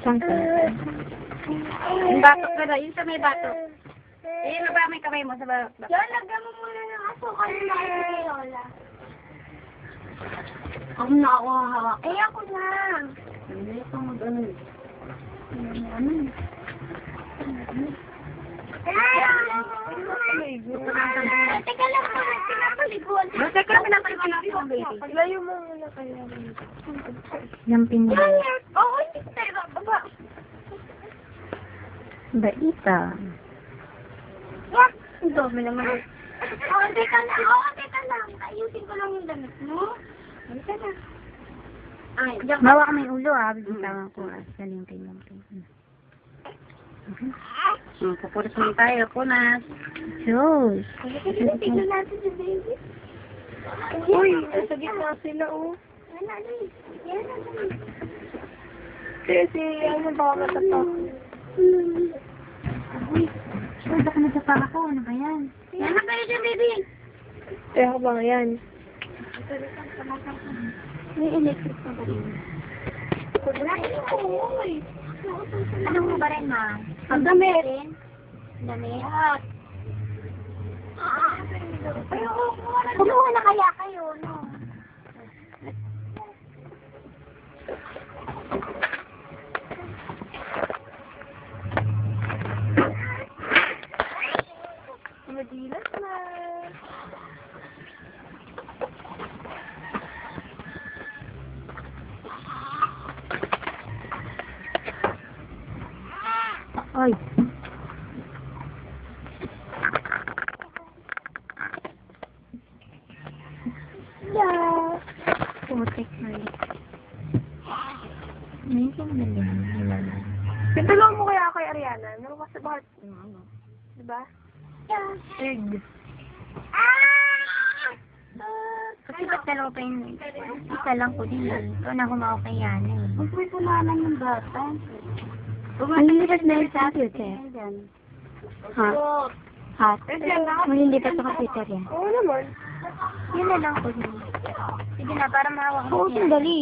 Saan ka? Yung batok ka daw, yung sa may batok. Eh, ba may kamay mo sa batok? Lola, lagyan mo muna ng asukal na kay Lola. Ako na ako hawak. Eh, ako na. Hindi ako mag-ano. Teka lang po, pinapaliguan. Basta ka pinapaliguan ako, baby. Layo mo muna kayo. Lampin niya. Oo, hindi ko tayo baba. Baita. What? Ang dami naman. Oo, teka lang. Oo, teka lang. Ayusin ko lang yung damit mo. Teka na. Ay, diyan ka. Bawa ka may ulo ah. Bibitawan ko ah. Lampin. Pupulis mo tayo, punas. Diyos. Tignan natin si baby. Uy, sa gitna sila, oh. Yan, ano eh. Yan, ano eh. Kasi, ano ba matatak? Uy. Sure, baka nagsapak ako. Ano ba yan? Yan na kayo dyan, baby. Kaya ka ba yan? May electric pa ba rin? Wala, uy. Ano mo ba rin, ma? Ang dami rin. Dami. Kumuha na kaya kayo, no? Madilas na. Ay. Yeah. Putik na rin. Minsan na lang. Pinulong mo kaya kay Ariana? Ano kasi bakit? Diba? Yeah. Egg. Kasi ba't dalawa pa yun? Isa lang ko din eh. Ikaw na kumakaw kay Yana eh. Huwag may punanan yung bata. Malilipat na yun sa computer. Ha? Hot? Malilipat sa computer yan. Oo naman. Yun na lang ko din. Sige na, para mahawak Oo, mo yan. sandali.